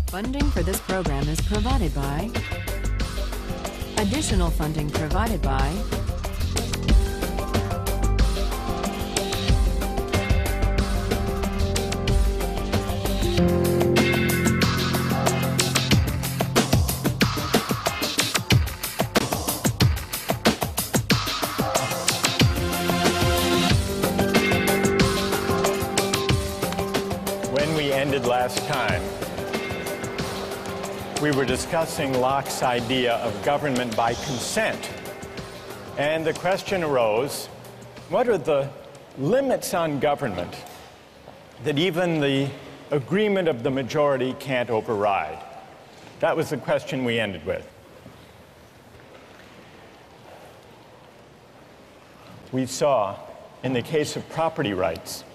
Funding for this program is provided by. Additional funding provided by. When we ended last time, we were discussing Locke's idea of government by consent. And the question arose, what are the limits on government that even the agreement of the majority can't override? That was the question we ended with. We saw, in the case of property rights,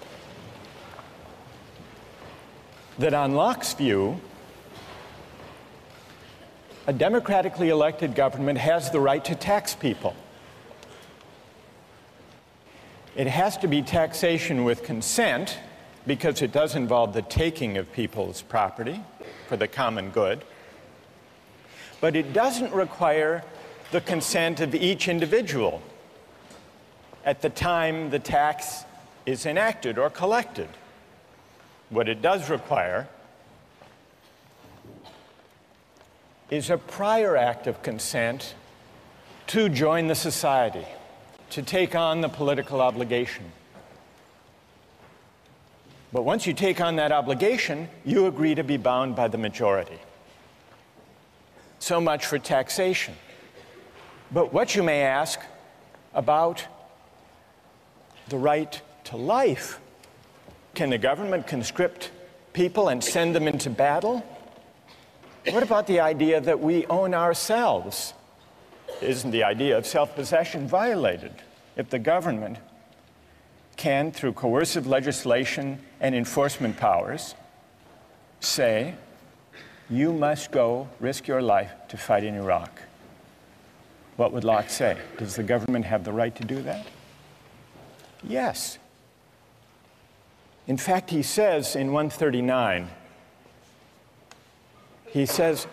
that on Locke's view, a democratically elected government has the right to tax people. It has to be taxation with consent because it does involve the taking of people's property for the common good. But it doesn't require the consent of each individual at the time the tax is enacted or collected. What it does require is a prior act of consent to join the society, to take on the political obligation. But once you take on that obligation, you agree to be bound by the majority. So much for taxation. But what you may ask about the right to life? Can the government conscript people and send them into battle? What about the idea that we own ourselves? Isn't the idea of self-possession violated if the government can, through coercive legislation and enforcement powers, say, you must go risk your life to fight in Iraq? What would Locke say? Does the government have the right to do that? Yes. In fact, he says in 139, he says,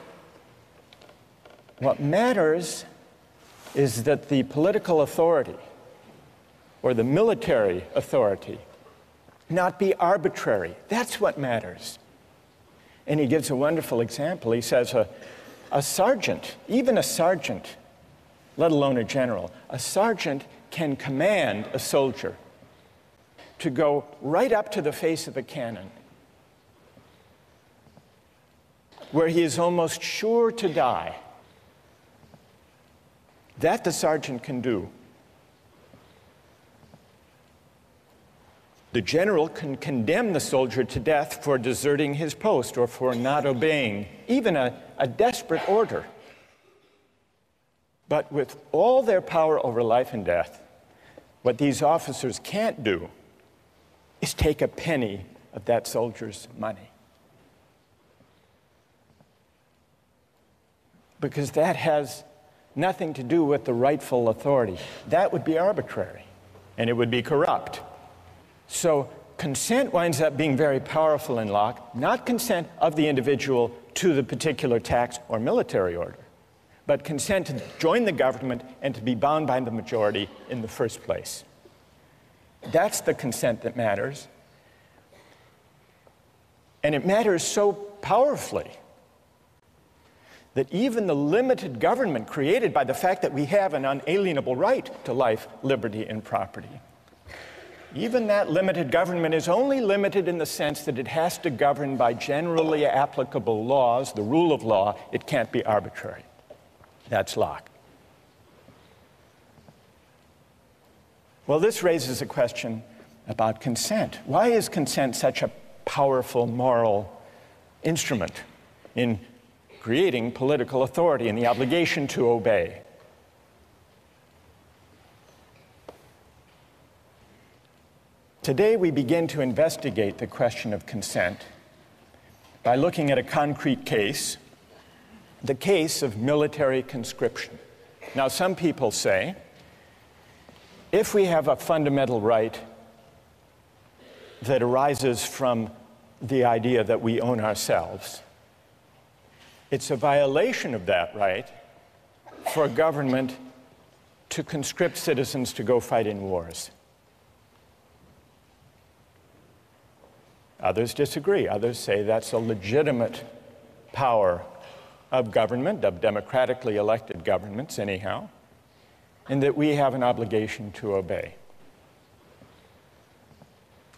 what matters is that the political authority or the military authority not be arbitrary. That's what matters. And he gives a wonderful example. He says a sergeant, even a sergeant, let alone a general, a sergeant can command a soldier to go right up to the face of a cannon where he is almost sure to die. That the sergeant can do. The general can condemn the soldier to death for deserting his post or for not obeying even a desperate order. But with all their power over life and death, what these officers can't do is take a penny of that soldier's money. Because that has nothing to do with the rightful authority. That would be arbitrary, and it would be corrupt. So consent winds up being very powerful in Locke, not consent of the individual to the particular tax or military order, but consent to join the government and to be bound by the majority in the first place. That's the consent that matters. And it matters so powerfully that even the limited government created by the fact that we have an unalienable right to life, liberty, and property, even that limited government is only limited in the sense that it has to govern by generally applicable laws, the rule of law. It can't be arbitrary. That's Locke. Well, this raises a question about consent. Why is consent such a powerful moral instrument in creating political authority and the obligation to obey? Today, we begin to investigate the question of consent by looking at a concrete case, the case of military conscription. Now, some people say, if we have a fundamental right that arises from the idea that we own ourselves, It's a violation of that right for government to conscript citizens to go fight in wars. Others disagree. Others say that's a legitimate power of government, of democratically elected governments anyhow, and that we have an obligation to obey.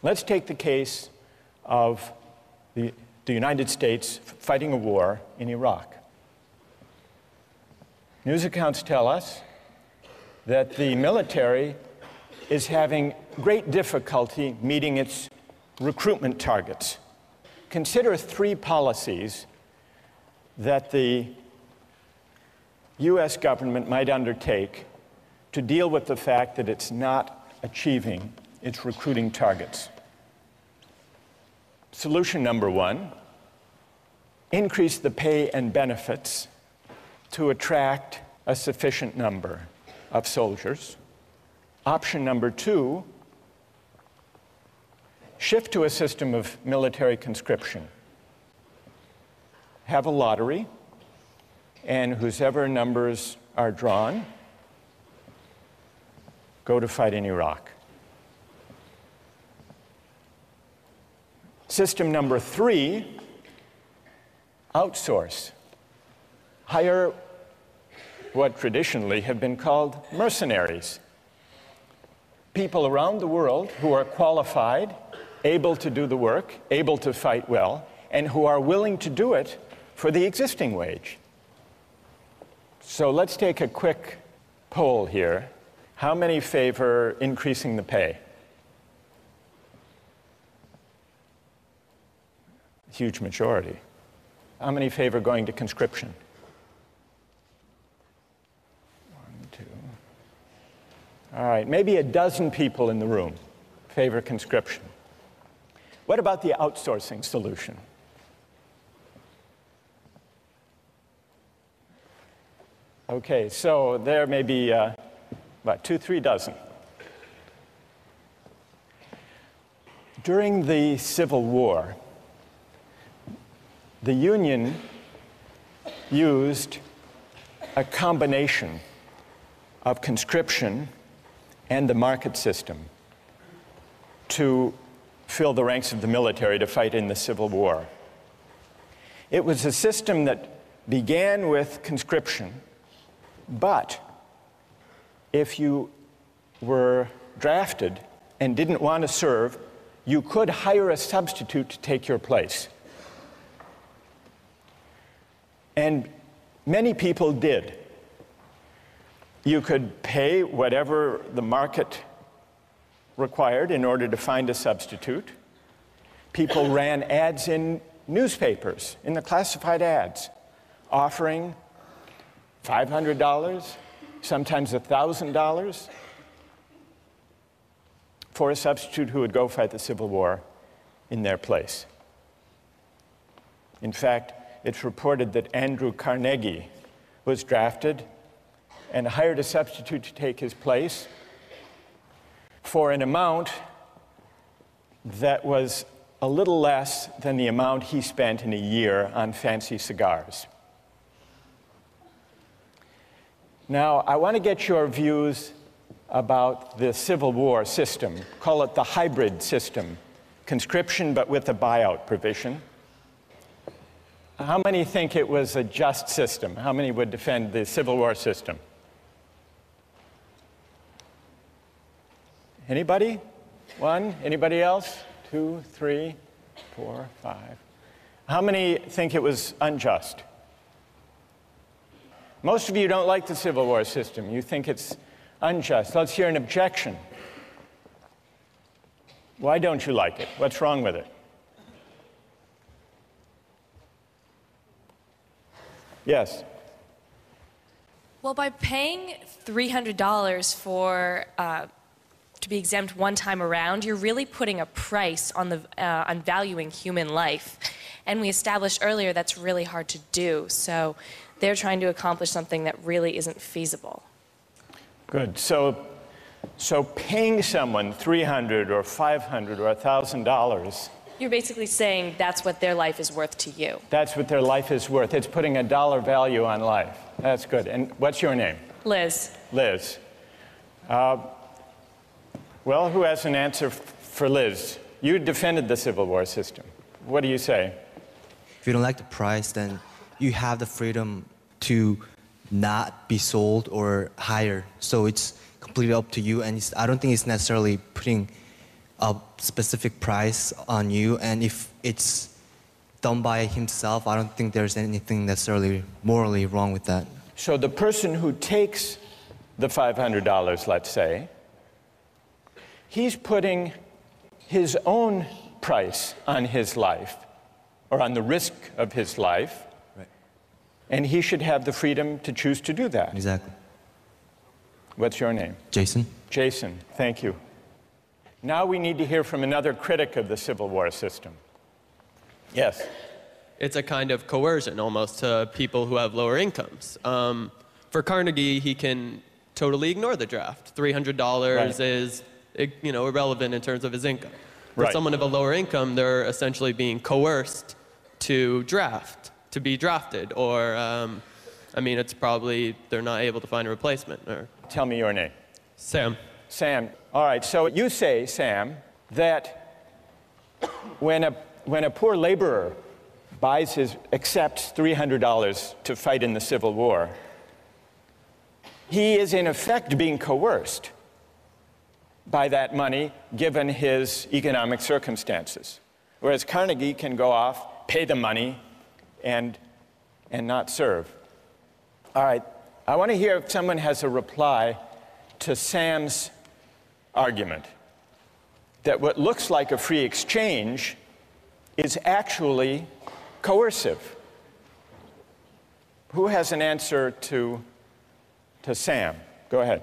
Let's take the case of the United States fighting a war in Iraq. News accounts tell us that the military is having great difficulty meeting its recruitment targets. Consider three policies that the US government might undertake to deal with the fact that it's not achieving its recruiting targets. Solution number one, increase the pay and benefits to attract a sufficient number of soldiers. Option number two, shift to a system of military conscription. Have a lottery, and whosever numbers are drawn, go to fight in Iraq. System number three, outsource. Hire what traditionally have been called mercenaries. People around the world who are qualified, able to do the work, able to fight well, and who are willing to do it for the existing wage. So let's take a quick poll here. How many favor increasing the pay? Huge majority. How many favor going to conscription? 1, 2. All right, maybe a dozen people in the room favor conscription. What about the outsourcing solution? Okay, so there may be about 2-3 dozen. During the Civil War, the Union used a combination of conscription and the market system to fill the ranks of the military to fight in the Civil War. It was a system that began with conscription, but if you were drafted and didn't want to serve, you could hire a substitute to take your place. And many people did. You could pay whatever the market required in order to find a substitute. People ran ads in newspapers, in the classified ads, offering $500, sometimes $1,000 for a substitute who would go fight the Civil War in their place. In fact, it's reported that Andrew Carnegie was drafted and hired a substitute to take his place for an amount that was a little less than the amount he spent in a year on fancy cigars. Now, I want to get your views about the Civil War system. Call it the hybrid system, conscription but with a buyout provision. How many think it was a just system? How many would defend the Civil War system? Anybody? One? Anybody else? 2, 3, 4, 5. How many think it was unjust? Most of you don't like the Civil War system. You think it's unjust. Let's hear an objection. Why don't you like it? What's wrong with it? Yes? Well, by paying $300 for to be exempt one time around, you're really putting a price on on valuing human life. And we established earlier that's really hard to do. So they're trying to accomplish something that really isn't feasible. Good. So paying someone $300 or $500 or $1,000 You're basically saying that's what their life is worth to you. That's what their life is worth. It's putting a dollar value on life. That's good. And what's your name? Liz. Liz. Well, who has an answer for Liz? You defended the Civil War system. What do you say? If you don't like the price, then you have the freedom to not be sold or hired. So it's completely up to you, and I don't think it's necessarily putting a specific price on you, and if it's done by himself, I don't think there's anything necessarily morally wrong with that. So the person who takes the $500, let's say, he's putting his own price on his life, or on the risk of his life, right. And he should have the freedom to choose to do that. Exactly. What's your name? Jason. Jason, thank you. Now we need to hear from another critic of the Civil War system. Yes? It's a kind of coercion almost to people who have lower incomes. For Carnegie, he can totally ignore the draft. $300 Right. is, irrelevant in terms of his income. For Right. someone of a lower income, they're essentially being coerced to be drafted, or, it's probably they're not able to find a replacement. Or Tell me your name. Sam. Sam. All right, so you say, Sam, that when a poor laborer accepts $300 to fight in the Civil War, he is in effect being coerced by that money given his economic circumstances. Whereas Carnegie can go off, pay the money, and not serve. All right, I want to hear if someone has a reply to Sam's argument that what looks like a free exchange is actually coercive. Who has an answer to Sam? Go ahead.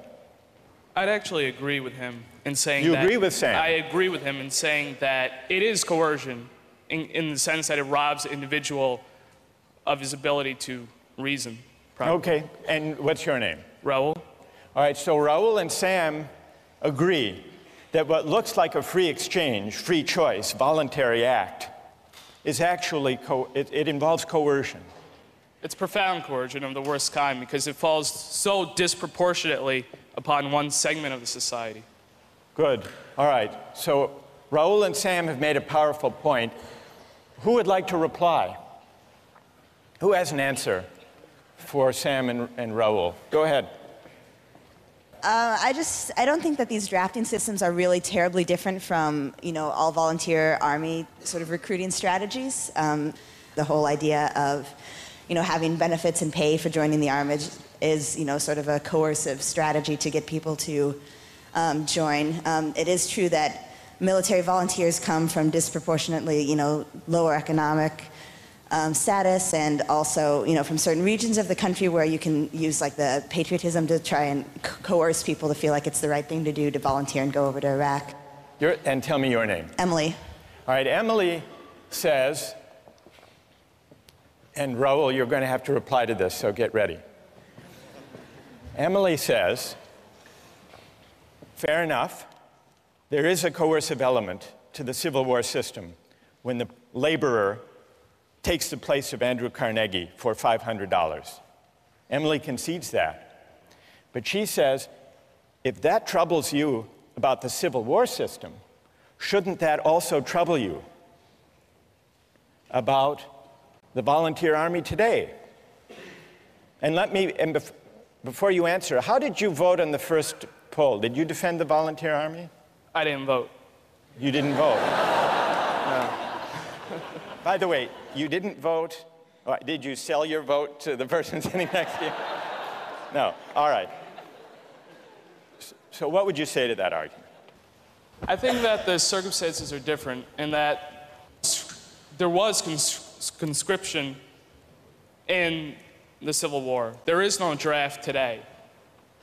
I'd actually agree with him in saying You that... agree with Sam? I agree with him in saying that it is coercion in the sense that it robs the individual of his ability to reason properly. Okay, and what's your name? Raul? All right, so Raul and Sam agree that what looks like a free exchange, free choice, voluntary act, is actually, it involves coercion. It's profound coercion of the worst kind because it falls so disproportionately upon one segment of the society. Good. All right. So Raul and Sam have made a powerful point. Who would like to reply? Who has an answer for Sam and Raul? Go ahead. I don't think that these drafting systems are really terribly different from, all volunteer Army sort of recruiting strategies. The whole idea of, having benefits and pay for joining the Army is, sort of a coercive strategy to get people to join. It is true that military volunteers come from disproportionately, lower economic status, and also, from certain regions of the country where you can use like the patriotism to try and coerce people to feel like it's the right thing to do to volunteer and go over to Iraq. And tell me your name. Emily. All right, Emily says, and Raul, you're going to have to reply to this, so get ready. Emily says, fair enough, there is a coercive element to the Civil War system when the laborer takes the place of Andrew Carnegie for $500. Emily concedes that. But she says, if that troubles you about the Civil War system, shouldn't that also trouble you about the volunteer army today? And before you answer, how did you vote on the first poll? Did you defend the volunteer army? I didn't vote. You didn't vote? No. By the way, you didn't vote. Did you sell your vote to the person sitting next to you? No. All right. So what would you say to that argument? I think that the circumstances are different in that there was conscription in the Civil War. There is no draft today.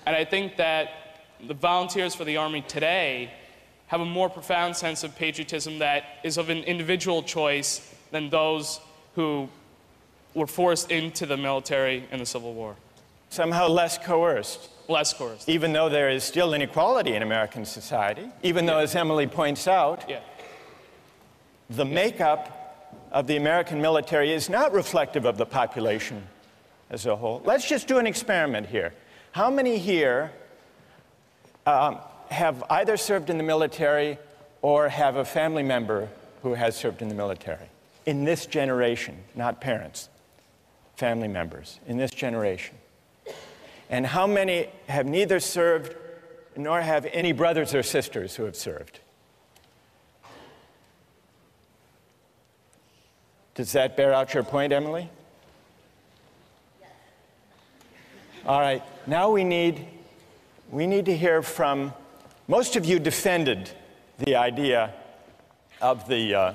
And I think that the volunteers for the Army today have a more profound sense of patriotism that is of an individual choice than those who were forced into the military in the Civil War. Somehow less coerced. Less coerced. Even though there is still inequality in American society, even though, as Emily points out, Yeah. the makeup of the American military is not reflective of the population as a whole. Let's just do an experiment here. How many here have either served in the military or have a family member who has served in the military? In this generation, not parents, family members, in this generation. And how many have neither served nor have any brothers or sisters who have served? Does that bear out your point, Emily? Yes. All right, now we need to hear from, most of you defended the idea of the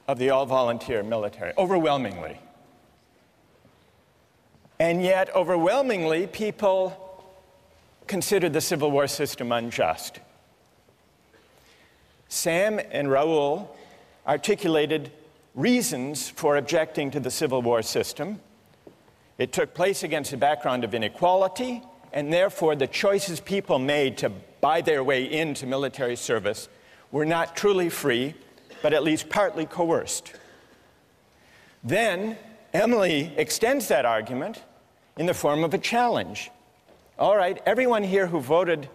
all-volunteer military, overwhelmingly. And yet, overwhelmingly, people considered the Civil War system unjust. Sam and Raul articulated reasons for objecting to the Civil War system. It took place against a background of inequality, and therefore the choices people made to buy their way into military service were not truly free, but at least partly coerced. Then Emily extends that argument in the form of a challenge. All right, everyone here who voted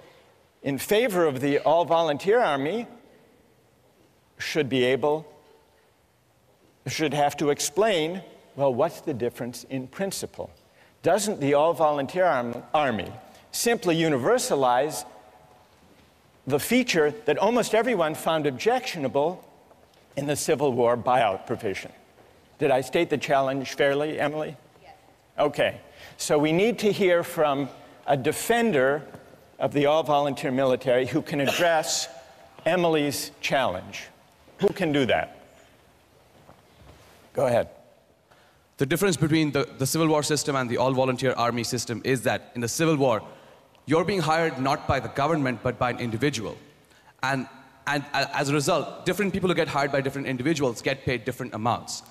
in favor of the all-volunteer army should have to explain, well, what's the difference in principle? Doesn't the all-volunteer army simply universalize the feature that almost everyone found objectionable in the Civil War buyout provision? Did I state the challenge fairly, Emily? Yes. Okay, so we need to hear from a defender of the all-volunteer military who can address Emily's challenge. Who can do that? Go ahead. The difference between the Civil War system and the all-volunteer army system is that in the Civil War, you're being hired not by the government, but by an individual. And as a result, different people who get hired by different individuals get paid different amounts.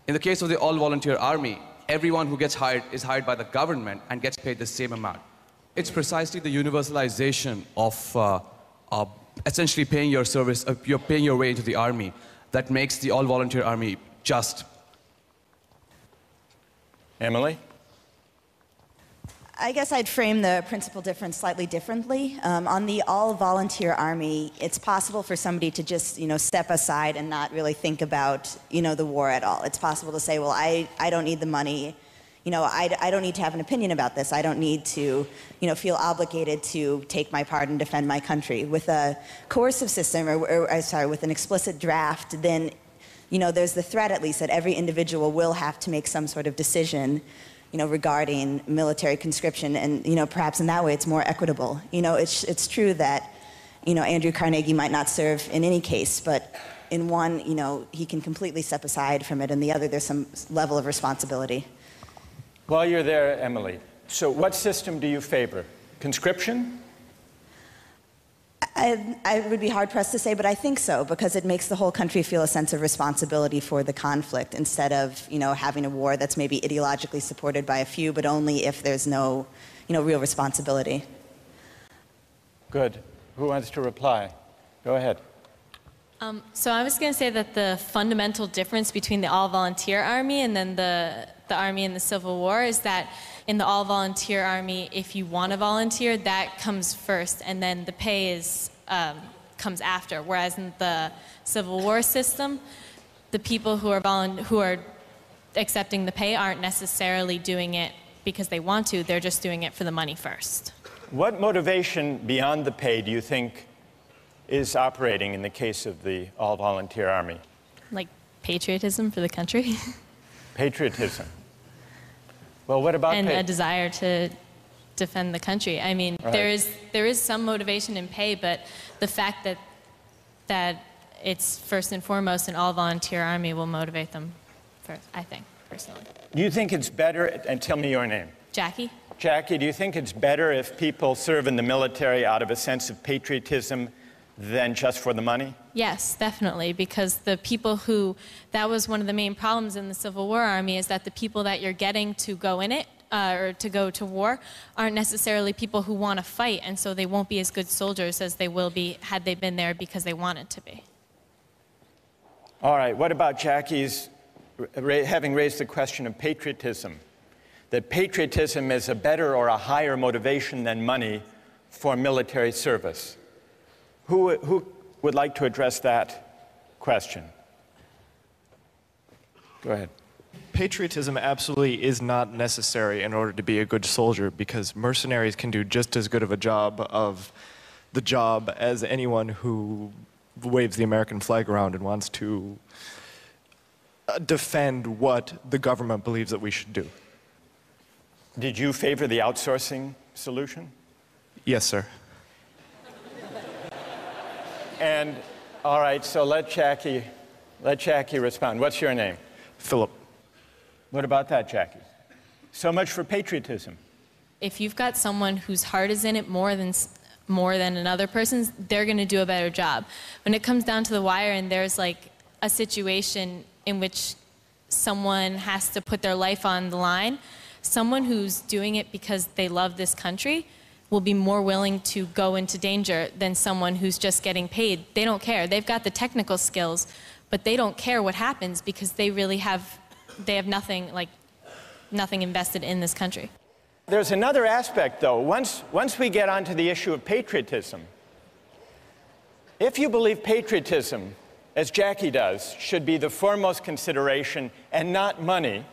In the case of the all-volunteer army, everyone who gets hired is hired by the government and gets paid the same amount. It's precisely the universalization of essentially paying your service, you're paying your way into the army, that makes the all-volunteer army just. Emily? I guess I'd frame the principal difference slightly differently. On the all-volunteer army, it's possible for somebody to just, step aside and not really think about, the war at all. It's possible to say, well, I don't need the money. I don't need to have an opinion about this. I don't need to, feel obligated to take my part and defend my country. With a coercive system, with an explicit draft, then, there's the threat, at least, that every individual will have to make some sort of decision, regarding military conscription, and perhaps in that way it's more equitable. It's true that Andrew Carnegie might not serve in any case, but in one, he can completely step aside from it, and the other there's some level of responsibility. While you're there, Emily, so what system do you favor? Conscription? I would be hard-pressed to say, but I think so, because it makes the whole country feel a sense of responsibility for the conflict, instead of, having a war that's maybe ideologically supported by a few, but only if there's no, real responsibility. Good. Who wants to reply? Go ahead. So I was going to say that the fundamental difference between the all-volunteer army and then the army in the Civil War is that in the all-volunteer army, if you want to volunteer, that comes first, and then the pay comes after. Whereas in the Civil War system, the people who are accepting the pay aren't necessarily doing it because they want to. They're just doing it for the money first. What motivation beyond the pay do you think is operating in the case of the all-volunteer army? Like patriotism for the country. Patriotism. Well, what about and pay? a desire to defend the country. I mean, Right. there is some motivation in pay, but the fact that it's first and foremost an all-volunteer army will motivate them first, I think, personally. Do you think it's better, and tell me your name. Jackie? Jackie, do you think it's better if people serve in the military out of a sense of patriotism than just for the money? Yes, definitely, because the people that was one of the main problems in the Civil War Army, is that the people that you're getting to go in it, or to go to war, aren't necessarily people who want to fight, and so they won't be as good soldiers as they will be had they been there because they wanted to be. All right, what about Jackie's having raised the question of patriotism? That patriotism is a better or a higher motivation than money for military service. Who would like to address that question? Go ahead. Patriotism absolutely is not necessary in order to be a good soldier, because mercenaries can do just as good of a job as anyone who waves the American flag around and wants to defend what the government believes that we should do. Did you favor the outsourcing solution? Yes, sir. And, all right, so let Jackie respond. What's your name? Philip. What about that, Jackie? So much for patriotism. If you've got someone whose heart is in it more than another person's, they're going to do a better job. When it comes down to the wire and there's like a situation in which someone has to put their life on the line, someone who's doing it because they love this country will be more willing to go into danger than someone who's just getting paid. They don't care. They've got the technical skills, but they don't care what happens because they have nothing invested in this country. There's another aspect, though. Once we get onto the issue of patriotism, if you believe patriotism, as Jackie does, should be the foremost consideration and not money,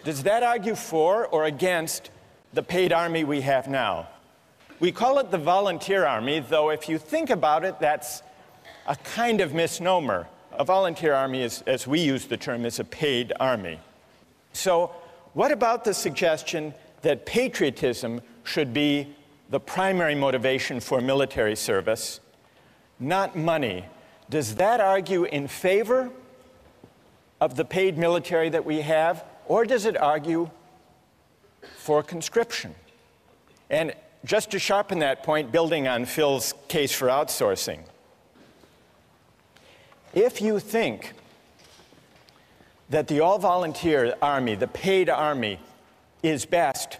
does that argue for or against the paid army we have now? We call it the volunteer army, though if you think about it, that's a kind of misnomer. A volunteer army, as we use the term, is a paid army. So what about the suggestion that patriotism should be the primary motivation for military service, not money? Does that argue in favor of the paid military that we have, or does it argue for conscription? And just to sharpen that point, building on Phil's case for outsourcing, if you think that the all-volunteer army, the paid army, is best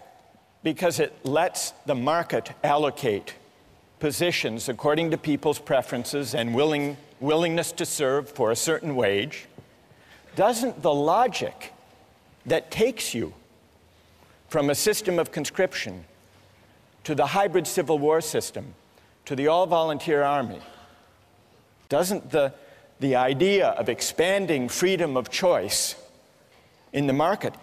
because it lets the market allocate positions according to people's preferences and willingness to serve for a certain wage, doesn't the logic that takes you from a system of conscription to the hybrid Civil War system, to the all-volunteer army, doesn't the idea of expanding freedom of choice in the market,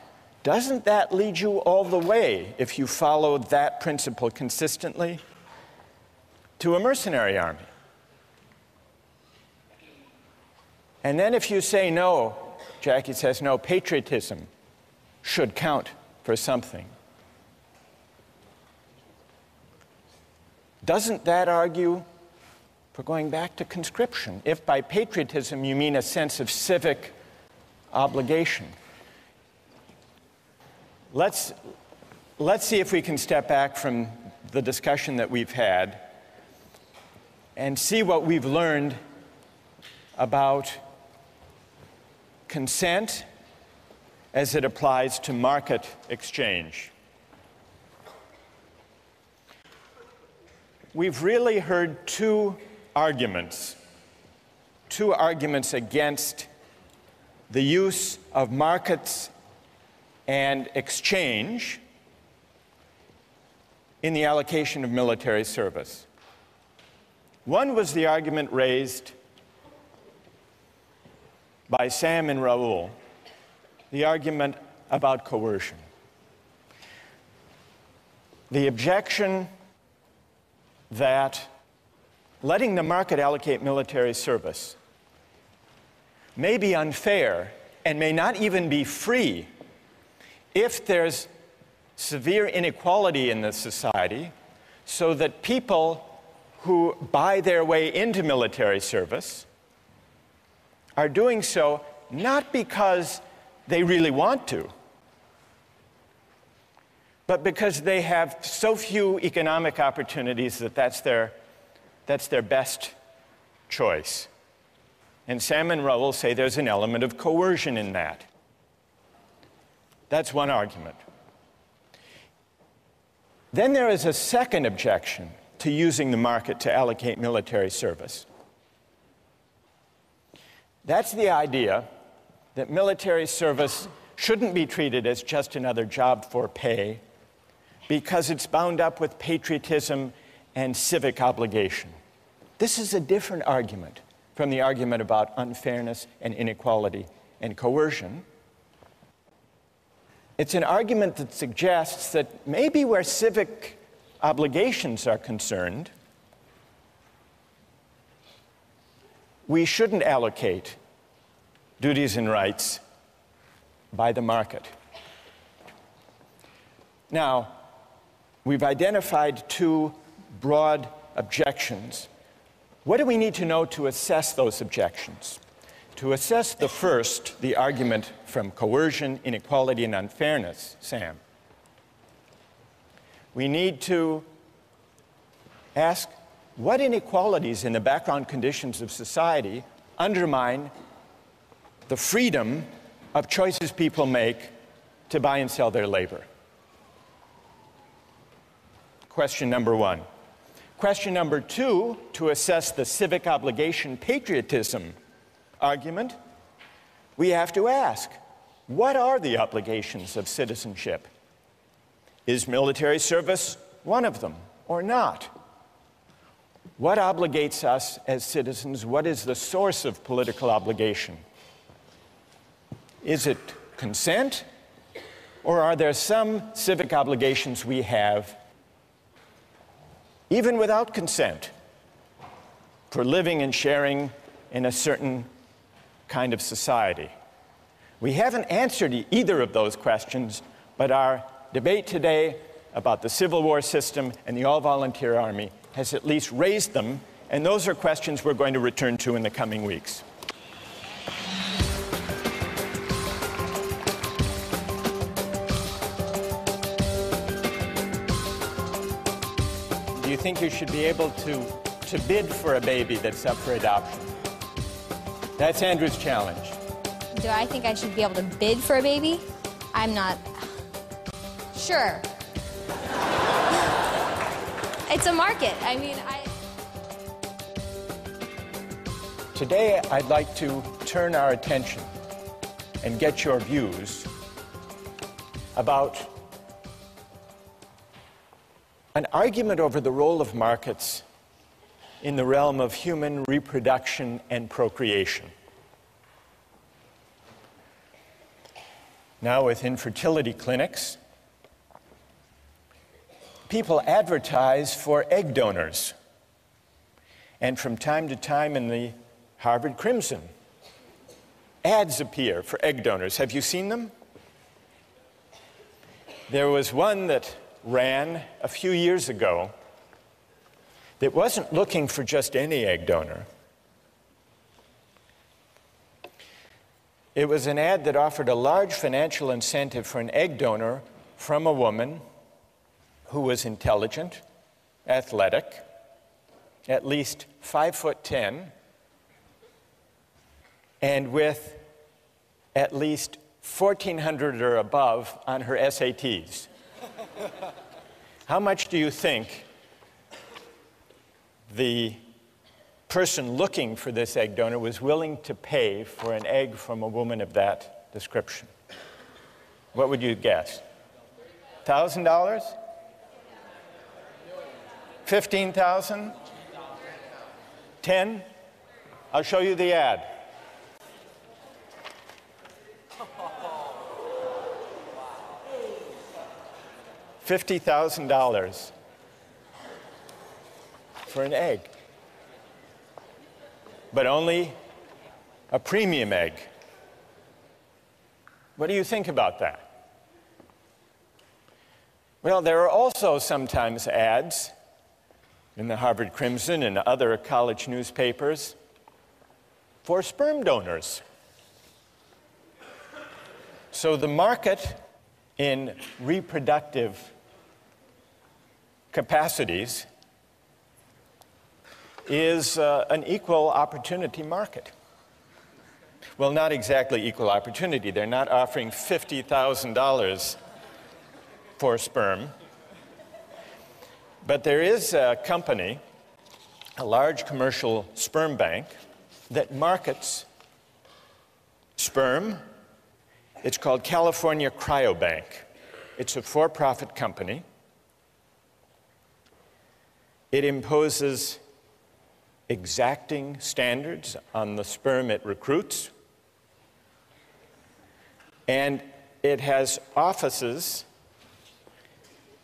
doesn't that lead you all the way, if you follow that principle consistently, to a mercenary army? And then if you say no, Jackie says no, patriotism should count for something, doesn't that argue for going back to conscription, if by patriotism you mean a sense of civic obligation? Let's see if we can step back from the discussion that we've had and see what we've learned about consent as it applies to market exchange. We've really heard two arguments against the use of markets and exchange in the allocation of military service. One was the argument raised by Sam and Raoul, the argument about coercion. The objection that letting the market allocate military service may be unfair and may not even be free if there's severe inequality in the society, so that people who buy their way into military service are doing so not because they really want to, but because they have so few economic opportunities that that's their best choice. And Sam and Raoul say there's an element of coercion in that. That's one argument. Then there is a second objection to using the market to allocate military service. That's the idea that military service shouldn't be treated as just another job for pay because it's bound up with patriotism and civic obligation. This is a different argument from the argument about unfairness and inequality and coercion. It's an argument that suggests that maybe where civic obligations are concerned, we shouldn't allocate duties and rights by the market. Now, we've identified two broad objections. What do we need to know to assess those objections? To assess the first, the argument from coercion, inequality, and unfairness, Sam, we need to ask what inequalities in the background conditions of society undermine the freedom of choices people make to buy and sell their labor. Question number one. Question number two, to assess the civic obligation patriotism argument, we have to ask, what are the obligations of citizenship? Is military service one of them or not? What obligates us as citizens? What is the source of political obligation? Is it consent, or are there some civic obligations we have even without consent for living and sharing in a certain kind of society? We haven't answered either of those questions, but our debate today about the Civil War system and the all-volunteer army has at least raised them, and those are questions we're going to return to in the coming weeks. Do you think you should be able to bid for a baby that's up for adoption? That's Andrew's challenge. Do I think I should be able to bid for a baby? I'm not sure. It's a market. I mean, Today, I'd like to turn our attention and get your views about an argument over the role of markets in the realm of human reproduction and procreation. Now, with infertility clinics, people advertise for egg donors. And from time to time in the Harvard Crimson, ads appear for egg donors. Have you seen them? There was one that ran a few years ago that wasn't looking for just any egg donor. It was an ad that offered a large financial incentive for an egg donor from a woman who was intelligent, athletic, at least 5'10", and with at least 1,400 or above on her SATs. How much do you think the person looking for this egg donor was willing to pay for an egg from a woman of that description? What would you guess? $1,000? 15,000? 10? I'll show you the ad. $50,000 for an egg, but only a premium egg. What do you think about that? Well, there are also sometimes ads in the Harvard Crimson and other college newspapers for sperm donors. So the market in reproductive capacities is an equal opportunity market. Well, not exactly equal opportunity. They're not offering $50,000 for sperm. But there is a company, a large commercial sperm bank, that markets sperm. It's called California Cryobank. It's a for-profit company. It imposes exacting standards on the sperm it recruits. And it has offices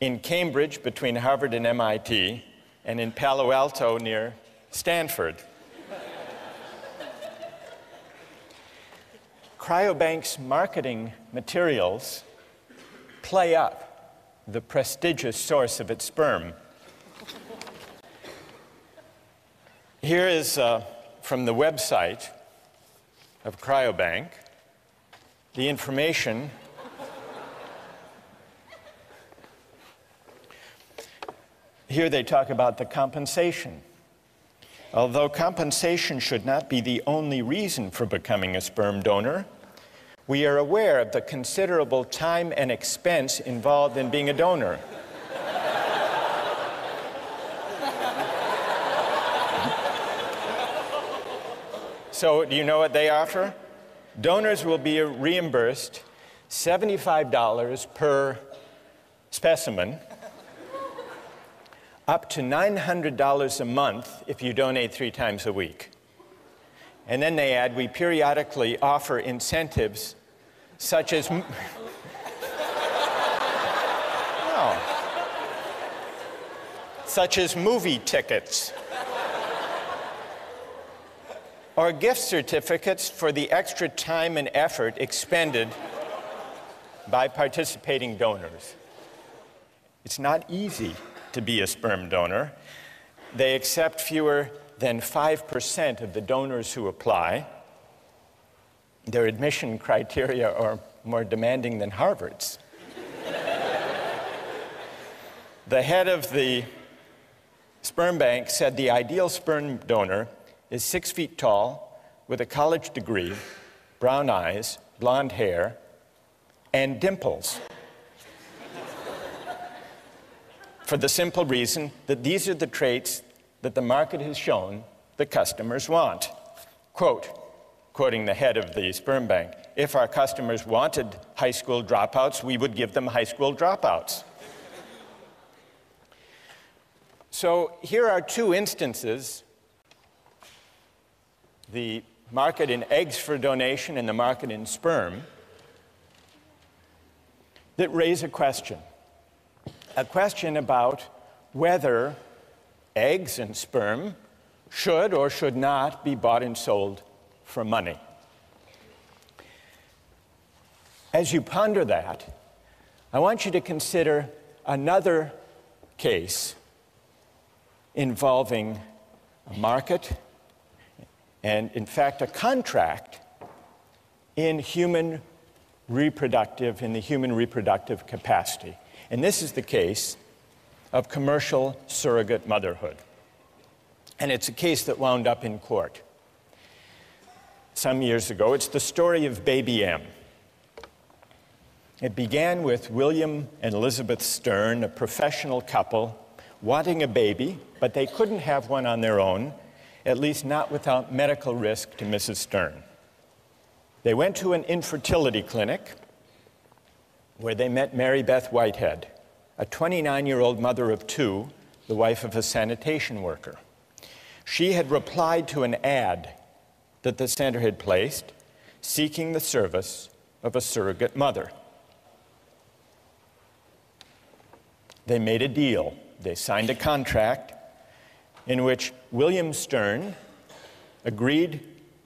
in Cambridge between Harvard and MIT, and in Palo Alto near Stanford. Cryobank's marketing materials play up the prestigious source of its sperm. Here is from the website of Cryobank the information here they talk about the compensation. Although compensation should not be the only reason for becoming a sperm donor, we are aware of the considerable time and expense involved in being a donor. So, do you know what they offer? Donors will be reimbursed $75 per specimen, up to $900 a month if you donate 3 times a week. And then they add, we periodically offer incentives such as such as movie tickets or gift certificates for the extra time and effort expended by participating donors. It's not easy to be a sperm donor. They accept fewer than 5% of the donors who apply. Their admission criteria are more demanding than Harvard's. The head of the sperm bank said the ideal sperm donor is 6 feet tall, with a college degree, brown eyes, blonde hair, and dimples. For the simple reason that these are the traits that the market has shown the customers want. Quote, quoting the head of the sperm bank, if our customers wanted high school dropouts, we would give them high school dropouts. So here are 2 instances, the market in eggs for donation and the market in sperm, that raise a question about whether eggs and sperm should or should not be bought and sold for money. As you ponder that, I want you to consider another case involving a market and, in fact, a contract in the human reproductive capacity. And this is the case of commercial surrogate motherhood. And it's a case that wound up in court some years ago. It's the story of Baby M. It began with William and Elizabeth Stern, a professional couple, wanting a baby, but they couldn't have one on their own, at least not without medical risk to Mrs. Stern. They went to an infertility clinic where they met Mary Beth Whitehead, a 29-year-old mother of 2, the wife of a sanitation worker. She had replied to an ad that the center had placed, seeking the service of a surrogate mother. They made a deal. They signed a contract in which William Stern agreed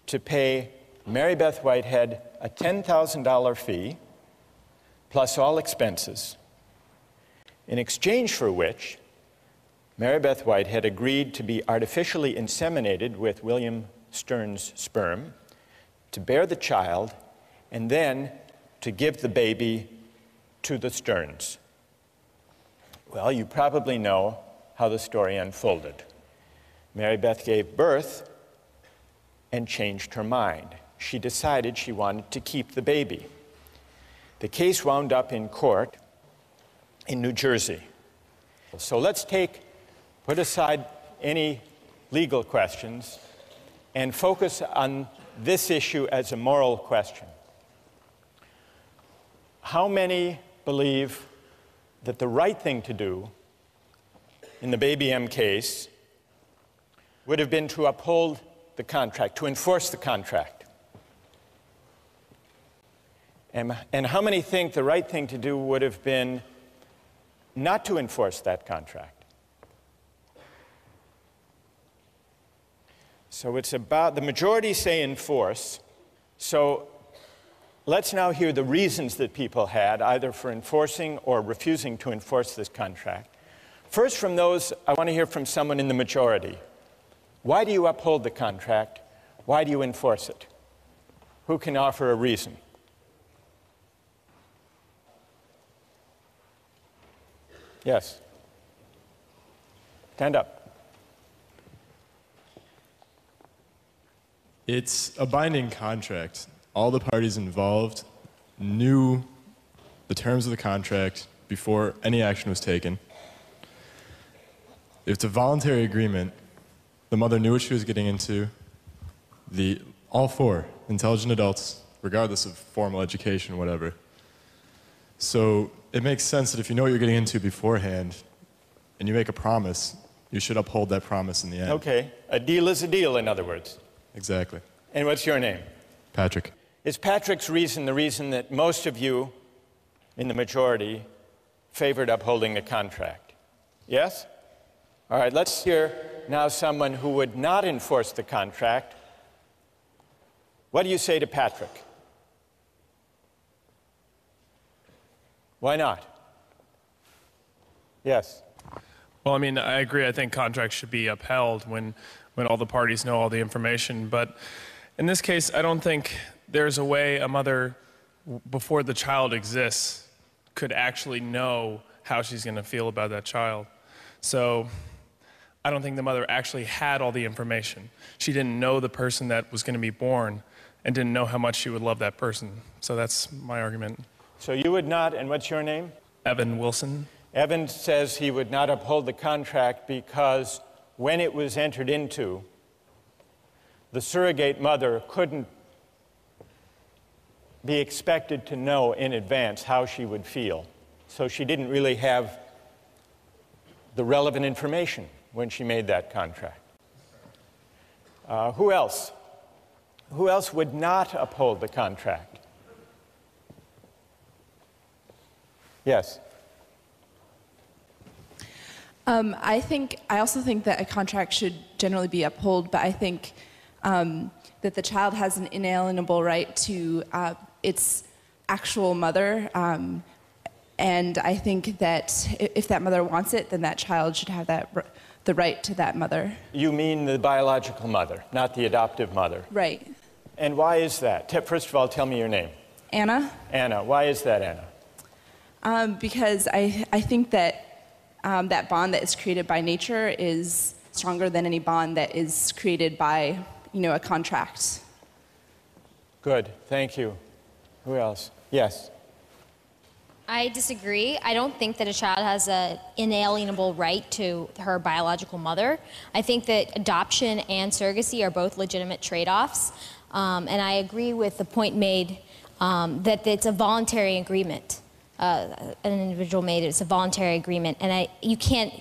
to pay Mary Beth Whitehead a $10,000 fee, plus all expenses, in exchange for which Mary Beth Whitehead agreed to be artificially inseminated with William Stern's sperm, to bear the child, and then to give the baby to the Sterns. Well, you probably know how the story unfolded. Mary Beth gave birth and changed her mind. She decided she wanted to keep the baby. The case wound up in court in New Jersey. So let's put aside any legal questions and focus on this issue as a moral question. How many believe that the right thing to do in the Baby M case would have been to uphold the contract, to enforce the contract? And how many think the right thing to do would have been not to enforce that contract? So it's about, the majority say enforce. So let's now hear the reasons that people had, either for enforcing or refusing to enforce this contract. First, from those, I want to hear from someone in the majority. Why do you uphold the contract? Why do you enforce it? Who can offer a reason? Yes. Stand up. It's a binding contract. All the parties involved knew the terms of the contract before any action was taken. If it's a voluntary agreement, the mother knew what she was getting into. All four intelligent adults, regardless of formal education, whatever. So it makes sense that if you know what you're getting into beforehand and you make a promise, you should uphold that promise in the end. Okay. A deal is a deal, in other words. Exactly. And what's your name? Patrick. Is Patrick's reason the reason that most of you in the majority favored upholding the contract? Yes? All right, let's hear now someone who would not enforce the contract. What do you say to Patrick? Why not? Yes. Well, I mean, I agree. I think contracts should be upheld when all the parties know all the information. But in this case, I don't think there's a way a mother, before the child exists, could actually know how she's going to feel about that child. So I don't think the mother actually had all the information. She didn't know the person that was going to be born and didn't know how much she would love that person. So that's my argument. So you would not, and what's your name? Evan Wilson. Evan says he would not uphold the contract because when it was entered into, the surrogate mother couldn't be expected to know in advance how she would feel. So she didn't really have the relevant information when she made that contract. Who else? Who else would not uphold the contract? Yes. I also think that a contract should generally be upheld, but I think that the child has an inalienable right to its actual mother, and I think that if that mother wants it, then that child should have the right to that mother. You mean the biological mother, not the adoptive mother? Right. And why is that? First of all, tell me your name. Anna? Anna. Why is that, Anna? Because I think that that bond that is created by nature is stronger than any bond that is created by, a contract. Good, thank you. Who else? Yes. I disagree. I don't think that a child has an inalienable right to her biological mother. I think that adoption and surrogacy are both legitimate trade-offs. And I agree with the point made that it's a voluntary agreement. An individual made it. It's a voluntary agreement. And you can't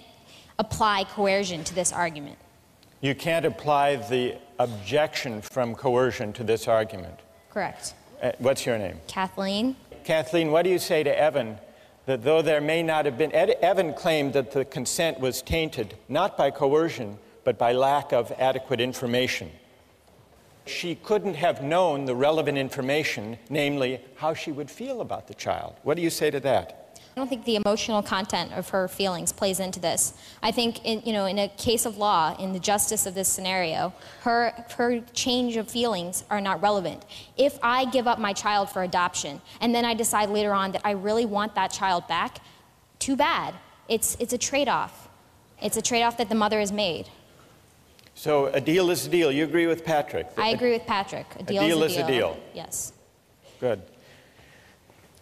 apply coercion to this argument. You can't apply the objection from coercion to this argument. Correct. What's your name? Kathleen. Kathleen, what do you say to Evan that though there may not have been, Evan claimed that the consent was tainted not by coercion, but by lack of adequate information. She couldn't have known the relevant information, namely how she would feel about the child. What do you say to that? I don't think the emotional content of her feelings plays into this. I think in a case of law, in the justice of this scenario, her change of feelings are not relevant. If I give up my child for adoption and then I decide later on that I really want that child back, too bad. It's a trade-off. It's a trade-off that the mother has made. So a deal is a deal. You agree with Patrick? I agree with Patrick. A deal is a deal. Yes. Good.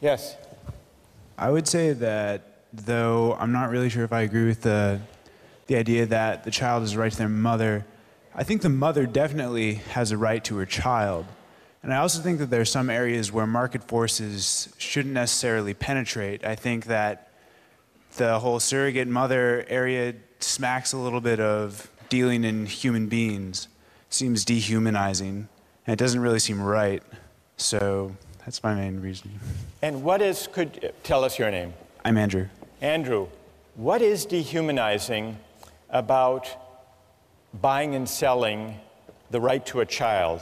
Yes. I would say that, though I'm not really sure if I agree with the idea that the child has a right to their mother, I think the mother definitely has a right to her child. And I also think that there are some areas where market forces shouldn't necessarily penetrate. I think that the whole surrogate mother area smacks a little bit of dealing in human beings. It seems dehumanizing, and it doesn't really seem right. So that's my main reasoning. And tell us your name. I'm Andrew. Andrew, what is dehumanizing about buying and selling the right to a child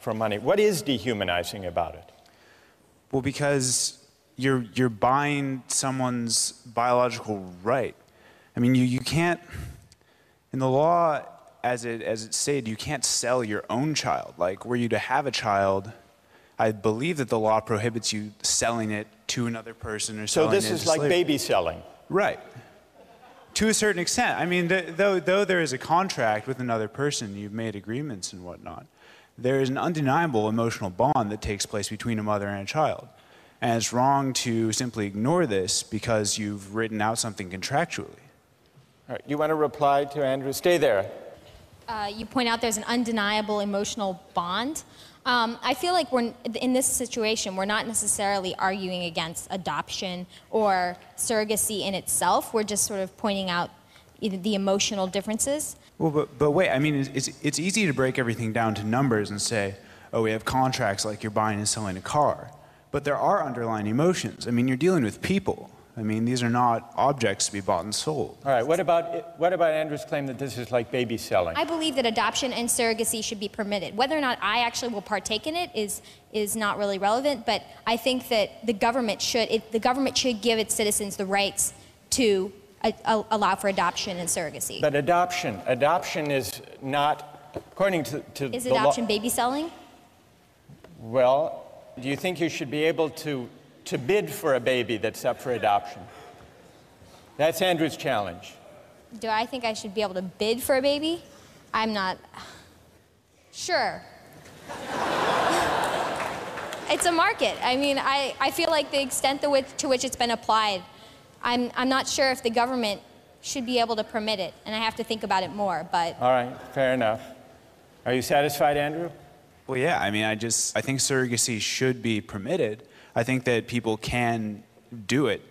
for money? What is dehumanizing about it? Well, because you're buying someone's biological right. I mean, you can't, in the law, as it's stated, you can't sell your own child. Like, were you to have a child, I believe that the law prohibits you selling it to another person or selling it So this is as like slavery. baby selling? Right. To a certain extent. I mean, though there is a contract with another person, you've made agreements and whatnot, there is an undeniable emotional bond that takes place between a mother and a child. And it's wrong to simply ignore this because you've written out something contractually. All right, you want to reply to Andrew? Stay there. You point out there's an undeniable emotional bond. I feel like in this situation, we're not necessarily arguing against adoption or surrogacy in itself. We're just sort of pointing out the emotional differences. Well, but wait, I mean, it's easy to break everything down to numbers and say, oh, we have contracts like you're buying and selling a car. But there are underlying emotions. I mean, you're dealing with people. I mean, these are not objects to be bought and sold. All right, what about Andrew's claim that this is like baby selling? I believe that adoption and surrogacy should be permitted. Whether or not I actually will partake in it is not really relevant, but I think that the government should give its citizens the rights to allow for adoption and surrogacy. But adoption is not, according to Is the law. adoption baby selling? Well, do you think you should be able to bid for a baby that's up for adoption? That's Andrew's challenge. Do I think I should be able to bid for a baby? I'm not sure. It's a market. I mean, I feel like the extent to which it's been applied, I'm not sure if the government should be able to permit it, and I have to think about it more, but... All right, fair enough. Are you satisfied, Andrew? Well, yeah, I mean, I think surrogacy should be permitted. I think that people can do it,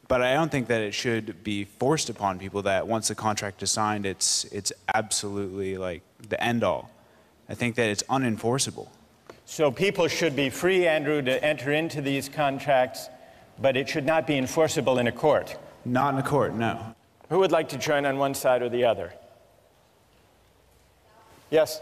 but I don't think that it should be forced upon people that once the contract is signed, it's absolutely like the end all. I think that it's unenforceable. So people should be free, Andrew, to enter into these contracts, but it should not be enforceable in a court. Not in a court, no. Who would like to join on one side or the other? Yes?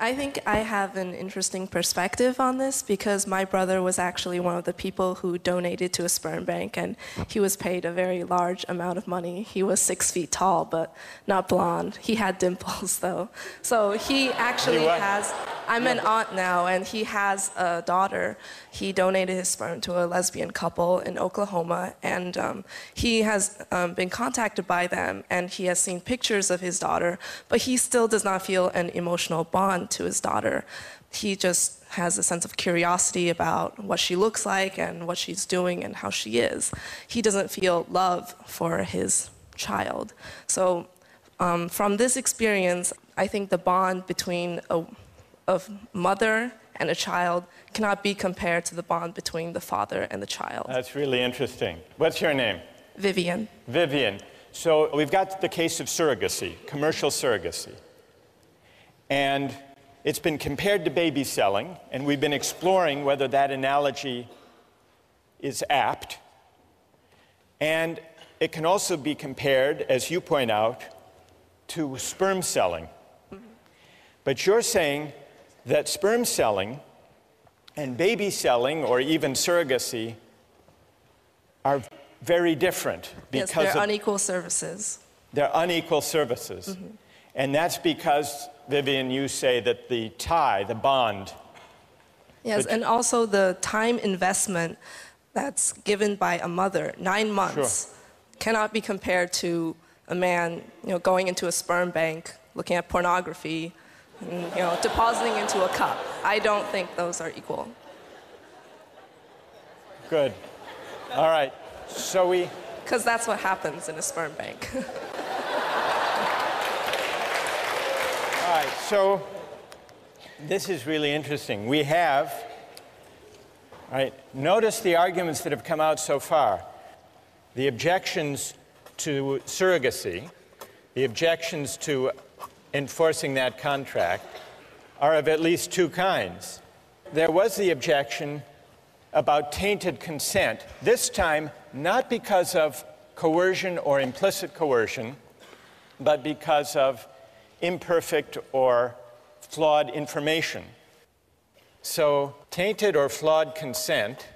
I think I have an interesting perspective on this because my brother was actually one of the people who donated to a sperm bank, and he was paid a very large amount of money. He was 6 feet tall, but not blonde. He had dimples, though. So he actually has... I'm an aunt now, and he has a daughter. He donated his sperm to a lesbian couple in Oklahoma, and he has been contacted by them, and he has seen pictures of his daughter, but he still does not feel an emotional bond to his daughter. He just has a sense of curiosity about what she looks like and what she's doing and how she is. He doesn't feel love for his child. So from this experience, I think the bond between a mother and a child cannot be compared to the bond between the father and the child. That's really interesting. What's your name? Vivian. Vivian. So we've got the case of surrogacy, commercial surrogacy. And it's been compared to baby selling, and we've been exploring whether that analogy is apt. And it can also be compared, as you point out, to sperm selling. But you're saying that sperm selling and baby selling, or even surrogacy, are very different because yes, they're unequal services. They're unequal services. Mm-hmm. And that's because, Vivian, you say that the tie, the bond... Yes, and also the time investment that's given by a mother, 9 months, cannot be compared to a man, going into a sperm bank, looking at pornography, and, depositing into a cup. I don't think those are equal. Good. All right. So we... Because that's what happens in a sperm bank. All All right, so this is really interesting. We have, all right, notice the arguments that have come out so far. The objections to surrogacy, the objections to enforcing that contract are of at least two kinds. There was the objection about tainted consent, this time not because of coercion or implicit coercion, but because of imperfect or flawed information. So tainted or flawed consent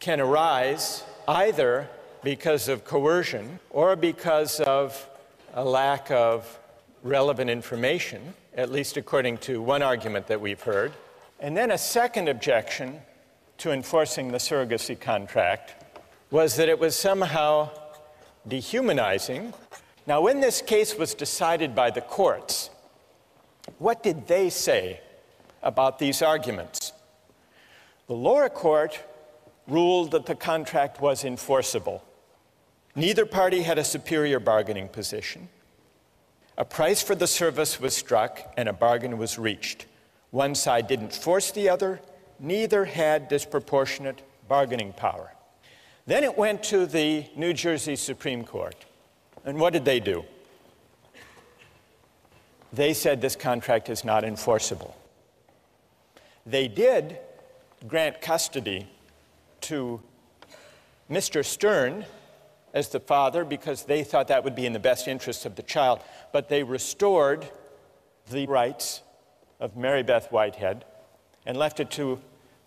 can arise either because of coercion or because of a lack of relevant information, at least according to one argument that we've heard. And then a second objection to enforcing the surrogacy contract was that it was somehow dehumanizing. Now, when this case was decided by the courts, what did they say about these arguments? The lower court ruled that the contract was enforceable. Neither party had a superior bargaining position. A price for the service was struck and a bargain was reached. One side didn't force the other, neither had disproportionate bargaining power. Then it went to the New Jersey Supreme Court. And what did they do? They said this contract is not enforceable. They did grant custody to Mr. Stern as the father because they thought that would be in the best interest of the child, but they restored the rights of Mary Beth Whitehead and left it to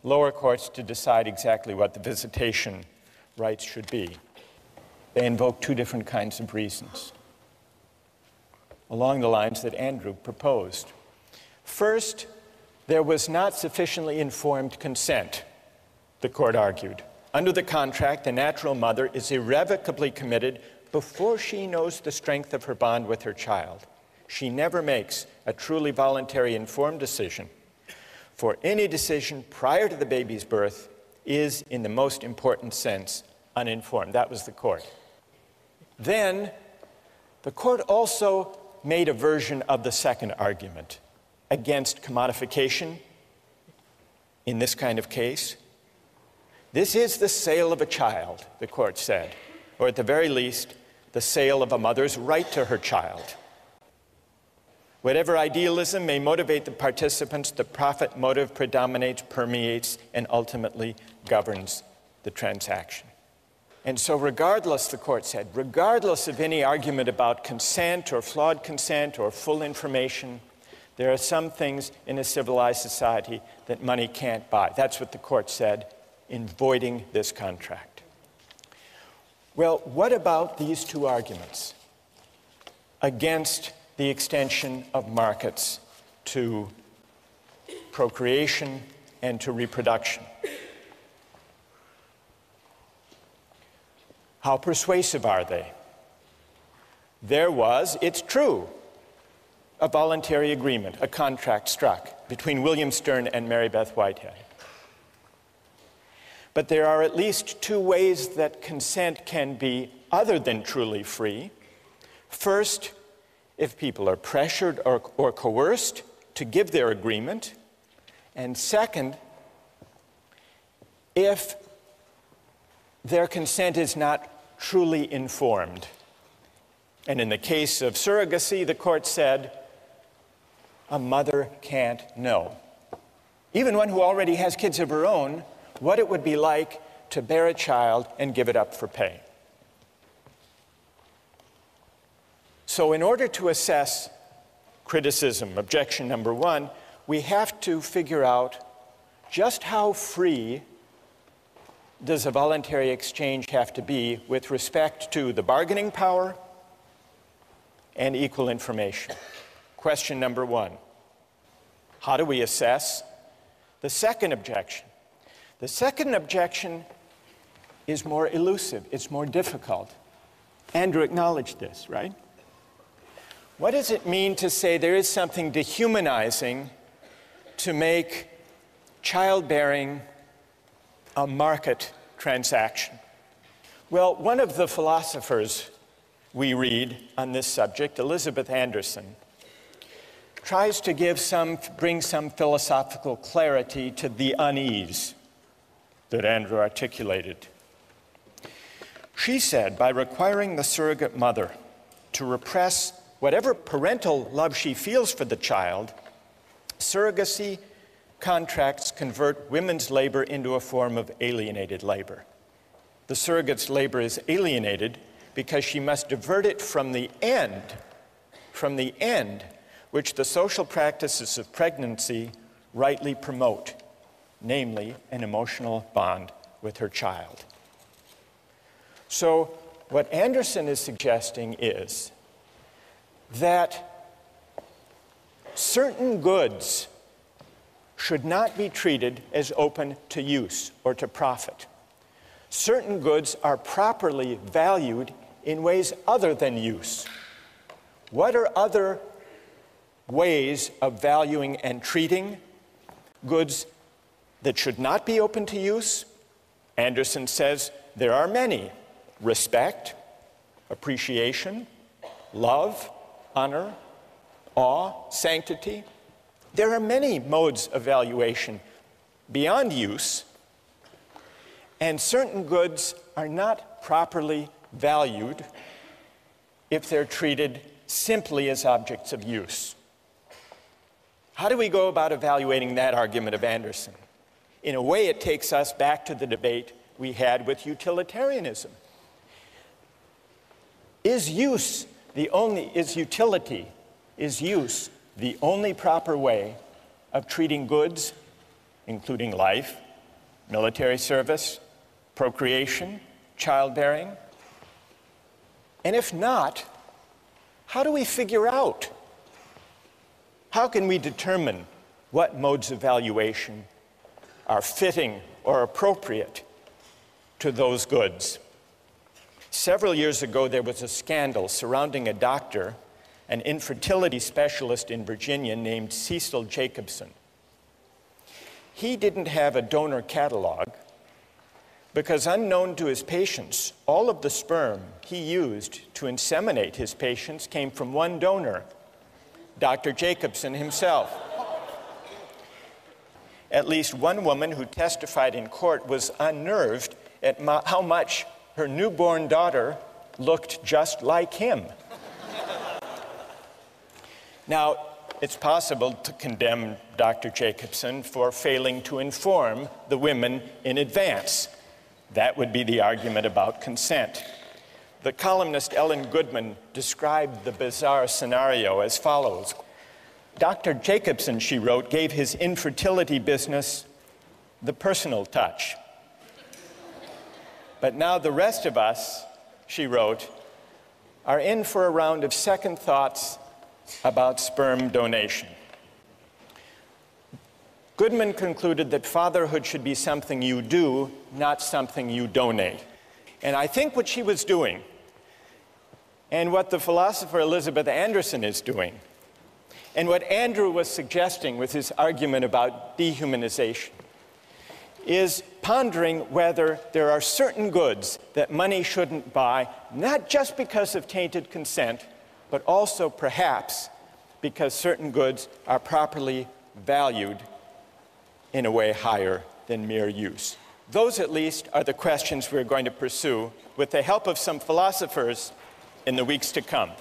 lower courts to decide exactly what the visitation rights should be. They invoked two different kinds of reasons along the lines that Andrew proposed. First, there was not sufficiently informed consent, the court argued. Under the contract, the natural mother is irrevocably committed before she knows the strength of her bond with her child. She never makes a truly voluntary informed decision, for any decision prior to the baby's birth is, in the most important sense, uninformed. That was the court. Then, the court also made a version of the second argument against commodification in this kind of case. This is the sale of a child, the court said, or at the very least, the sale of a mother's right to her child. Whatever idealism may motivate the participants, the profit motive predominates, permeates, and ultimately governs the transaction. And so regardless, the court said, regardless of any argument about consent or flawed consent or full information, there are some things in a civilized society that money can't buy. That's what the court said in voiding this contract. Well, what about these two arguments against the extension of markets to procreation and to reproduction? How persuasive are they? There was, it's true, a voluntary agreement, a contract struck between William Stern and Mary Beth Whitehead. But there are at least two ways that consent can be other than truly free. First, if people are pressured or coerced to give their agreement. And second, if their consent is not truly informed. And in the case of surrogacy, the court said, a mother can't know, even one who already has kids of her own, what it would be like to bear a child and give it up for pay. So in order to assess criticism, objection number one, we have to figure out just how free does a voluntary exchange have to be with respect to the bargaining power and equal information. Question number one, how do we assess the second objection? The second objection is more elusive, it's more difficult. Andrew acknowledged this, right? What does it mean to say there is something dehumanizing to make childbearing a market transaction? Well, one of the philosophers we read on this subject, Elizabeth Anderson, tries to bring some philosophical clarity to the unease that Andrew articulated. She said, by requiring the surrogate mother to repress whatever parental love she feels for the child, surrogacy contracts convert women's labor into a form of alienated labor. The surrogate's labor is alienated because she must divert it from the end which the social practices of pregnancy rightly promote, namely an emotional bond with her child. So what Anderson is suggesting is that certain goods should not be treated as open to use or to profit. Certain goods are properly valued in ways other than use. What are other ways of valuing and treating goods that should not be open to use? Anderson says there are many: respect, appreciation, love, honor, awe, sanctity. There are many modes of valuation beyond use, and certain goods are not properly valued if they're treated simply as objects of use. How do we go about evaluating that argument of Anderson? In a way, it takes us back to the debate we had with utilitarianism. Is use the only proper way of treating goods, including life, military service, procreation, childbearing? And if not, how do we figure out? How can we determine what modes of valuation are fitting or appropriate to those goods? Several years ago, there was a scandal surrounding a doctor, an infertility specialist in Virginia named Cecil Jacobson. He didn't have a donor catalog because, unknown to his patients, all of the sperm he used to inseminate his patients came from one donor, Dr. Jacobson himself. At least one woman who testified in court was unnerved at how much her newborn daughter looked just like him. Now, it's possible to condemn Dr. Jacobson for failing to inform the women in advance. That would be the argument about consent. The columnist Ellen Goodman described the bizarre scenario as follows. Dr. Jacobson, she wrote, gave his infertility business the personal touch. But now the rest of us, she wrote, are in for a round of second thoughts about sperm donation. Goodman concluded that fatherhood should be something you do, not something you donate. And I think what she was doing, and what the philosopher Elizabeth Anderson is doing, and what Andrew was suggesting with his argument about dehumanization, is pondering whether there are certain goods that money shouldn't buy, not just because of tainted consent, but also perhaps because certain goods are properly valued in a way higher than mere use. Those, at least, are the questions we're going to pursue with the help of some philosophers in the weeks to come.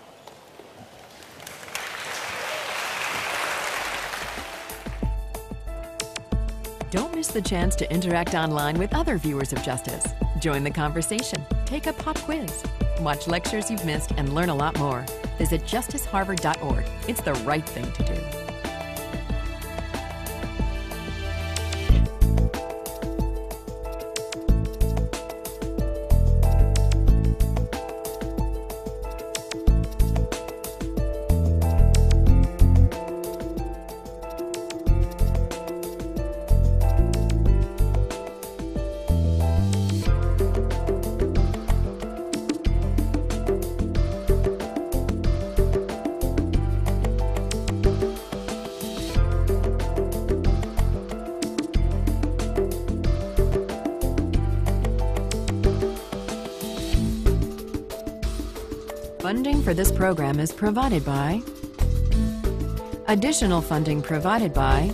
Don't miss the chance to interact online with other viewers of Justice. Join the conversation, take a pop quiz, watch lectures you've missed, and learn a lot more. Visit justiceharvard.org. It's the right thing to do. Funding for this program is provided by Additional funding provided by